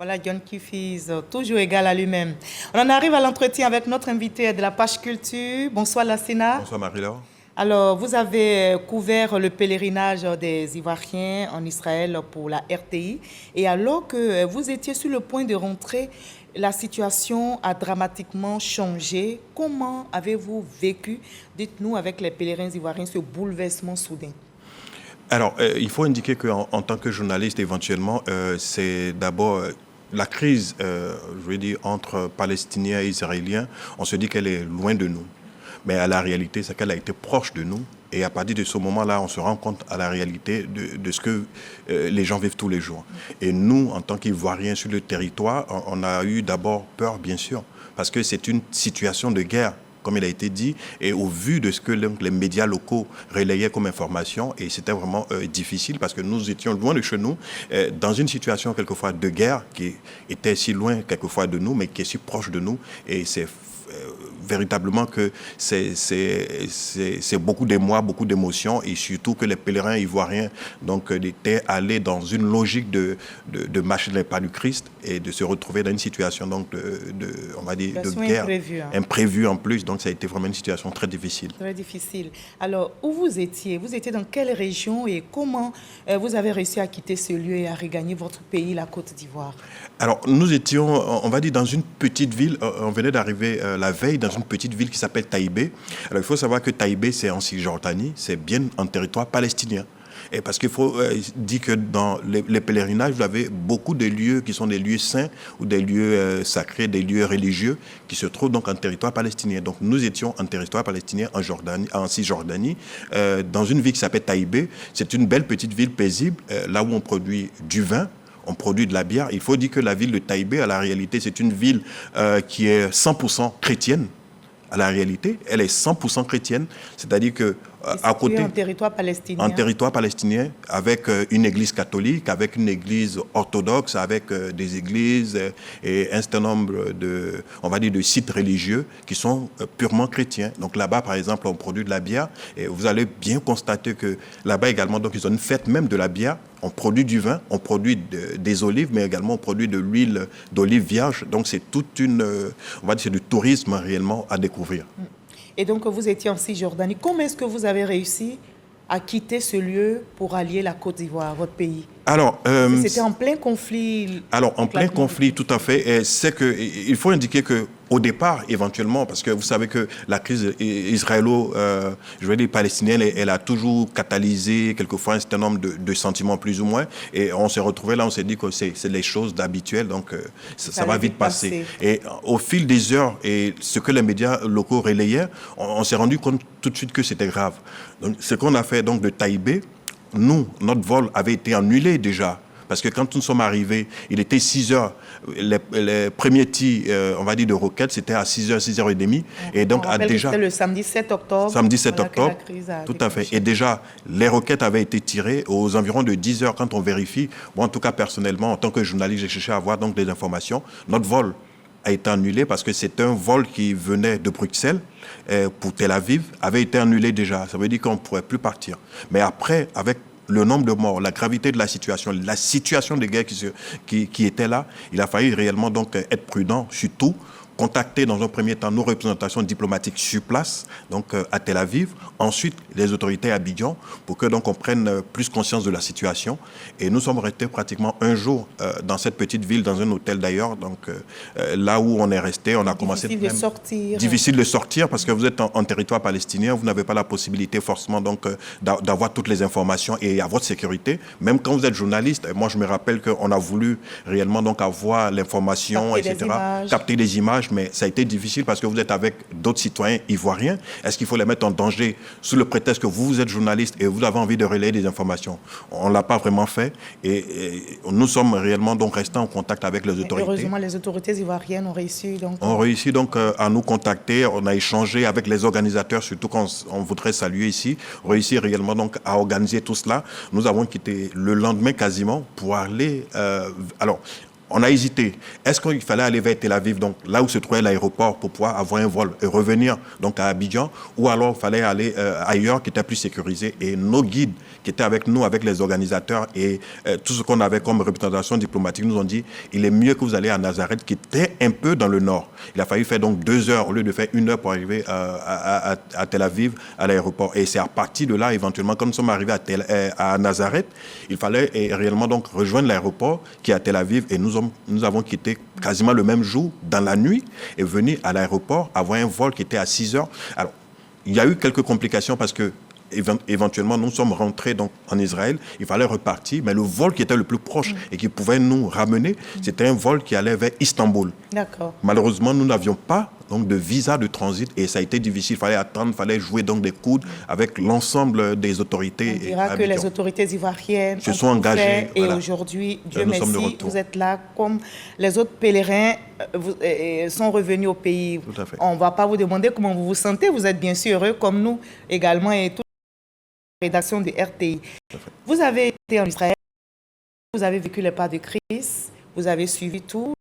Voilà, John Kifis, toujours égal à lui-même. On en arrive à l'entretien avec notre invité de la page culture. Bonsoir, Lassina. Bonsoir, Marie-Laure. Alors, vous avez couvert le pèlerinage des Ivoiriens en Israël pour la RTI. Et alors que vous étiez sur le point de rentrer, la situation a dramatiquement changé. Comment avez-vous vécu, dites-nous, avec les pèlerins ivoiriens, ce bouleversement soudain? Alors, il faut indiquer qu'en tant que journaliste, éventuellement, c'est d'abord la crise, je veux dire, entre Palestiniens et Israéliens. On se dit qu'elle est loin de nous. Mais à la réalité, c'est qu'elle a été proche de nous. Et à partir de ce moment-là, on se rend compte à la réalité de ce que les gens vivent tous les jours. Et nous, en tant qu'Ivoiriens sur le territoire, on a eu d'abord peur, bien sûr, parce que c'est une situation de guerre, comme il a été dit, et au vu de ce que les médias locaux relayaient comme information, et c'était vraiment difficile parce que nous étions loin de chez nous, dans une situation quelquefois de guerre qui était si loin quelquefois de nous, mais qui est si proche de nous, et c'est véritablement que c'est beaucoup d'émoi, beaucoup d'émotions, et surtout que les pèlerins ivoiriens donc, étaient allés dans une logique de marcher les pas du Christ et de se retrouver dans une situation donc, on va dire, de guerre imprévue en plus. Donc ça a été vraiment une situation très difficile. Très difficile. Alors, où vous étiez? Vous étiez dans quelle région et comment vous avez réussi à quitter ce lieu et à regagner votre pays, la Côte d'Ivoire? Alors, nous étions, on va dire, dans une petite ville. On venait d'arriver la veille dans une petite ville qui s'appelle Taïbé. Alors, il faut savoir que Taïbé, c'est en Cisjordanie, c'est bien en territoire palestinien. Et parce qu'il faut dire que dans les pèlerinages, vous avez beaucoup de lieux qui sont des lieux saints ou des lieux sacrés, des lieux religieux qui se trouvent donc en territoire palestinien. Donc nous étions en territoire palestinien en Cisjordanie, dans une ville qui s'appelle Taïbé. C'est une belle petite ville paisible, là où on produit du vin. On produit de la bière. Il faut dire que la ville de Taïbé, à la réalité, c'est une ville qui est 100% chrétienne. À la réalité, elle est 100% chrétienne, c'est-à-dire que à côté en territoire palestinien, avec une église catholique, avec une église orthodoxe, avec des églises et un certain nombre de, on va dire, de sites religieux qui sont purement chrétiens. Donc là-bas, par exemple, on produit de la bière et vous allez bien constater que là-bas également, donc ils ont une fête même de la bière. On produit du vin, on produit des olives, mais également on produit de l'huile d'olive vierge. Donc c'est toute une, on va dire, c'est du tourisme réellement à découvrir. Et donc vous étiez en Cisjordanie. Comment est-ce que vous avez réussi à quitter ce lieu pour allier la Côte d'Ivoire, votre pays? Alors, c'était en plein conflit. Alors, en plein conflit, tout à fait. C'est que il faut indiquer que au départ, éventuellement, parce que vous savez que la crise je vais dire palestinienne, elle a toujours catalysé quelquefois un certain nombre de sentiments plus ou moins. Et on s'est retrouvé là, on s'est dit que c'est les choses d'habituel, donc ça va vite passer. Et au fil des heures et ce que les médias locaux relayaient, on s'est rendu compte tout de suite que c'était grave. Donc, ce qu'on a fait donc de Taïbé, nous, notre vol avait été annulé déjà. Parce que quand nous sommes arrivés, il était 6 heures. Les premiers tirs, on va dire, de roquettes, c'était à 6 heures, 6 heures et demie. Et donc, déjà. C'était le samedi 7 octobre. Samedi 7 octobre. Tout à fait. Et déjà, les roquettes avaient été tirées aux environs de 10 heures quand on vérifie. Bon, en tout cas, personnellement, en tant que journaliste, j'ai cherché à avoir donc des informations. Notre vol a été annulé parce que c'est un vol qui venait de Bruxelles pour Tel Aviv, avait été annulé déjà. Ça veut dire qu'on ne pourrait plus partir. Mais après, avec le nombre de morts, la gravité de la situation de guerre qui était là, il a fallu réellement donc être prudent, surtout contacter dans un premier temps nos représentations diplomatiques sur place, donc à Tel Aviv, ensuite les autorités à Abidjan, pour que donc on prenne plus conscience de la situation. Et nous sommes restés pratiquement un jour dans cette petite ville, dans un hôtel d'ailleurs, donc là où on est resté, on a commencé de sortir. Difficile de sortir parce que vous êtes en territoire palestinien, vous n'avez pas la possibilité forcément donc d'avoir toutes les informations et à votre sécurité. Même quand vous êtes journaliste, moi je me rappelle qu'on a voulu réellement donc avoir l'information, etc., capter des images. Mais ça a été difficile parce que vous êtes avec d'autres citoyens ivoiriens. Est-ce qu'il faut les mettre en danger sous le prétexte que vous êtes journaliste et vous avez envie de relayer des informations? On ne l'a pas vraiment fait et nous sommes réellement donc restés en contact avec les autorités. Heureusement, les autorités ivoiriennes ont réussi donc à nous contacter. On a échangé avec les organisateurs, surtout quand on voudrait saluer ici, réussi réellement donc à organiser tout cela. Nous avons quitté le lendemain quasiment pour aller... on a hésité. Est-ce qu'il fallait aller vers Tel Aviv, donc là où se trouvait l'aéroport, pour pouvoir avoir un vol et revenir donc à Abidjan, ou alors il fallait aller ailleurs qui était plus sécurisé. Et nos guides qui étaient avec nous, avec les organisateurs et tout ce qu'on avait comme représentation diplomatique, nous ont dit il est mieux que vous allez à Nazareth, qui était un peu dans le nord. Il a fallu faire donc 2 heures au lieu de faire 1 heure pour arriver à Tel Aviv, à l'aéroport. Et c'est à partir de là, éventuellement, quand nous sommes arrivés à Nazareth, il fallait réellement donc rejoindre l'aéroport qui est à Tel Aviv, et nous avons quitté quasiment le même jour, dans la nuit, et venu à l'aéroport, avoir un vol qui était à 6 heures. Alors, il y a eu quelques complications parce que éventuellement, nous sommes rentrés donc en Israël, il fallait repartir, mais le vol qui était le plus proche et qui pouvait nous ramener, c'était un vol qui allait vers Istanbul. D'accord. Malheureusement, nous n'avions pas donc de visa de transit et ça a été difficile. Il fallait attendre, il fallait jouer donc des coudes avec l'ensemble des autorités. On dira que les autorités ivoiriennes se sont engagées. Et aujourd'hui, Dieu merci, vous êtes là comme les autres pèlerins sont revenus au pays. Tout à fait. On ne va pas vous demander comment vous vous sentez. Vous êtes bien sûr heureux comme nous également et toute la rédaction de RTI. Vous avez été en Israël, vous avez vécu les pas de Christ, vous avez suivi tout.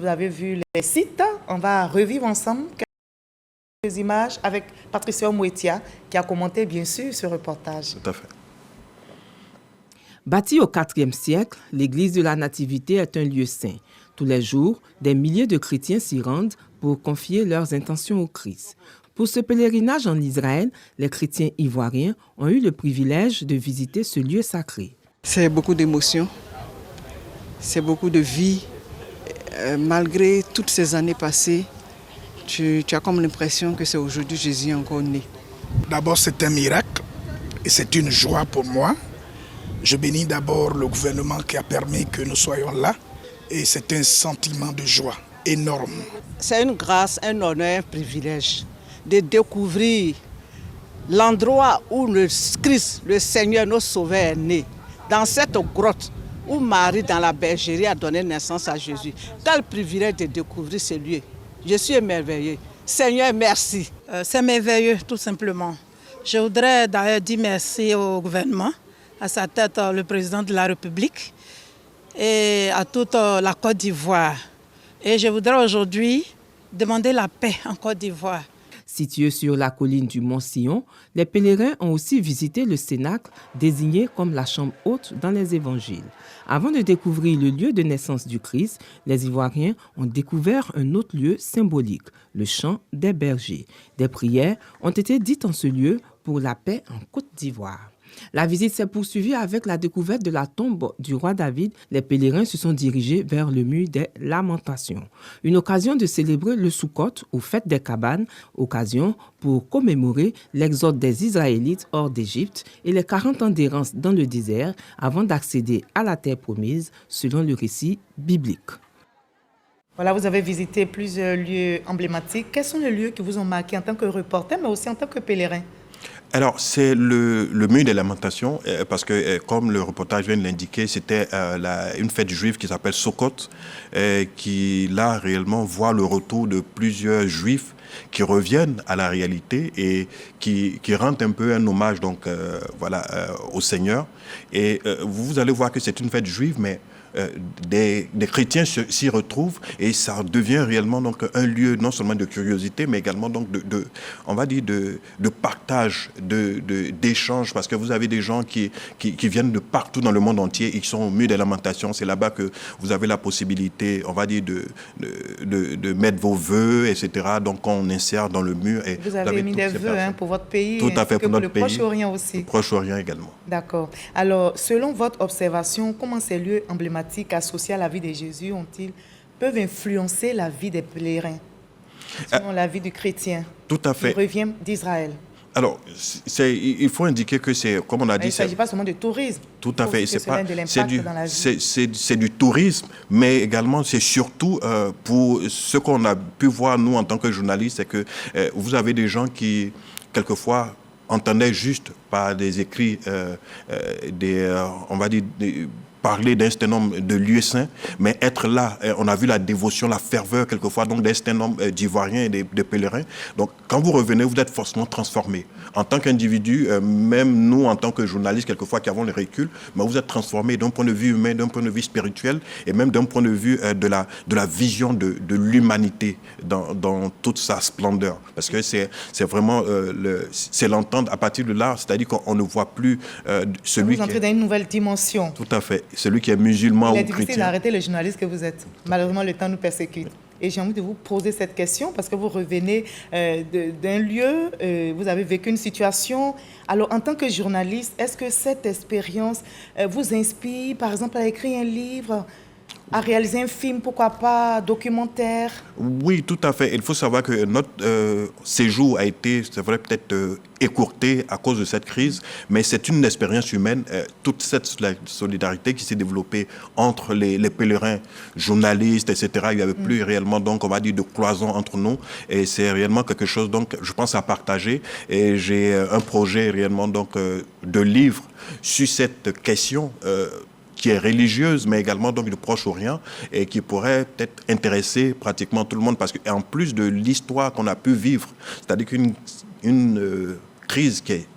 Vous avez vu les sites. On va revivre ensemble quelques images avec Patricia Mouetia qui a commenté bien sûr ce reportage. Tout à fait. Bâtie au IVe siècle, l'église de la Nativité est un lieu saint. Tous les jours, des milliers de chrétiens s'y rendent pour confier leurs intentions au Christ. Pour ce pèlerinage en Israël, les chrétiens ivoiriens ont eu le privilège de visiter ce lieu sacré. C'est beaucoup d'émotions, c'est beaucoup de vie. Malgré toutes ces années passées, tu as comme l'impression que c'est aujourd'hui Jésus encore né. D'abord, c'est un miracle et c'est une joie pour moi. Je bénis d'abord le gouvernement qui a permis que nous soyons là et c'est un sentiment de joie énorme. C'est une grâce, un honneur, un privilège de découvrir l'endroit où le Christ, le Seigneur, notre Sauveur est né, dans cette grotte où Marie, dans la bergerie, a donné naissance à Jésus. Quel privilège de découvrir ce lieu. Je suis émerveillé. Seigneur, merci. C'est merveilleux, tout simplement. Je voudrais d'ailleurs dire merci au gouvernement, à sa tête le président de la République et à toute la Côte d'Ivoire. Et je voudrais aujourd'hui demander la paix en Côte d'Ivoire. Situé sur la colline du Mont-Sion, les pèlerins ont aussi visité le Cénacle, désigné comme la chambre haute dans les évangiles. Avant de découvrir le lieu de naissance du Christ, les Ivoiriens ont découvert un autre lieu symbolique, le champ des bergers. Des prières ont été dites en ce lieu pour la paix en Côte d'Ivoire. La visite s'est poursuivie avec la découverte de la tombe du roi David. Les pèlerins se sont dirigés vers le mur des Lamentations. Une occasion de célébrer le Soukhot ou fête des cabanes, occasion pour commémorer l'exode des Israélites hors d'Égypte et les 40 ans d'errance dans le désert avant d'accéder à la terre promise, selon le récit biblique. Voilà, vous avez visité plusieurs lieux emblématiques. Quels sont les lieux qui vous ont marqué en tant que reporter, mais aussi en tant que pèlerin? Alors, c'est le mur des lamentations, parce que, comme le reportage vient de l'indiquer, c'était une fête juive qui s'appelle Soukhot, qui, là, réellement, voit le retour de plusieurs juifs qui reviennent à la réalité et qui rendent un peu un hommage donc, au Seigneur. Et vous allez voir que c'est une fête juive, mais des chrétiens s'y retrouvent et ça devient réellement donc un lieu non seulement de curiosité mais également donc on va dire de partage, d'échange, parce que vous avez des gens qui viennent de partout dans le monde entier, ils sont au mur des lamentations, c'est là-bas que vous avez la possibilité, on va dire de mettre vos vœux, etc. Donc on insère dans le mur. Et vous avez mis des vœux pour votre pays. Tout à fait, pour notre pays. Le Proche-Orient aussi. Le Proche-Orient également. D'accord. Alors, selon votre observation, comment ces lieux emblématiques associés à la vie de Jésus peuvent influencer la vie des pèlerins, selon la vie du chrétien? Tout à fait. Qui revient d'Israël. Alors, il faut indiquer que c'est, comme on a dit... Il ne s'agit pas seulement de tourisme. Tout à fait. C'est du tourisme, mais également, c'est surtout pour ce qu'on a pu voir, nous, en tant que journalistes, c'est que vous avez des gens qui, quelquefois, entendaient juste par des écrits, on va dire, parler d'un certain nombre de lieux saints, mais être là, on a vu la dévotion, la ferveur quelquefois donc d'un certain nombre d'Ivoiriens et de pèlerins. Donc quand vous revenez, vous êtes forcément transformé. En tant qu'individu, même nous en tant que journalistes, quelquefois qui avons le recul, mais vous êtes transformé d'un point de vue humain, d'un point de vue spirituel et même d'un point de vue de la vision de l'humanité dans toute sa splendeur. Parce que c'est vraiment, c'est l'entendre à partir de là, c'est-à-dire qu'on ne voit plus celui vous entrez dans une nouvelle dimension. Tout à fait. Celui qui est musulman ou chrétien. Il est difficile d'arrêter le journaliste que vous êtes. Malheureusement, le temps nous persécute. Et j'ai envie de vous poser cette question parce que vous revenez d'un lieu, vous avez vécu une situation. Alors, en tant que journaliste, est-ce que cette expérience vous inspire, par exemple, à écrire un livre, à réaliser un film, pourquoi pas, documentaire? Oui, tout à fait. Il faut savoir que notre séjour a été, c'est vrai, peut-être écourté à cause de cette crise, mais c'est une expérience humaine. Toute cette solidarité qui s'est développée entre les pèlerins, journalistes, etc., il n'y avait plus réellement, donc, on va dire, de cloison entre nous. Et c'est réellement quelque chose, donc, je pense, à partager. Et j'ai un projet réellement, donc, de livre sur cette question qui est religieuse, mais également donc du Proche-Orient, et qui pourrait peut-être intéresser pratiquement tout le monde, parce qu'en plus de l'histoire qu'on a pu vivre, c'est-à-dire qu'une crise qui est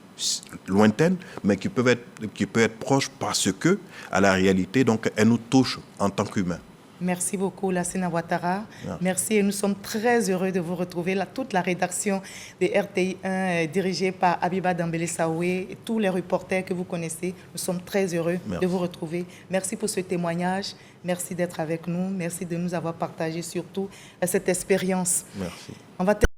lointaine, mais qui peut être proche parce que, à la réalité, donc, elle nous touche en tant qu'humains. Merci beaucoup, Lassina Ouattara. Merci et nous sommes très heureux de vous retrouver. Toute la rédaction de RTI 1 dirigée par Abiba Dambélé-Saoué et tous les reporters que vous connaissez, nous sommes très heureux de vous retrouver. Merci pour ce témoignage. Merci d'être avec nous. Merci de nous avoir partagé surtout cette expérience. Merci. On va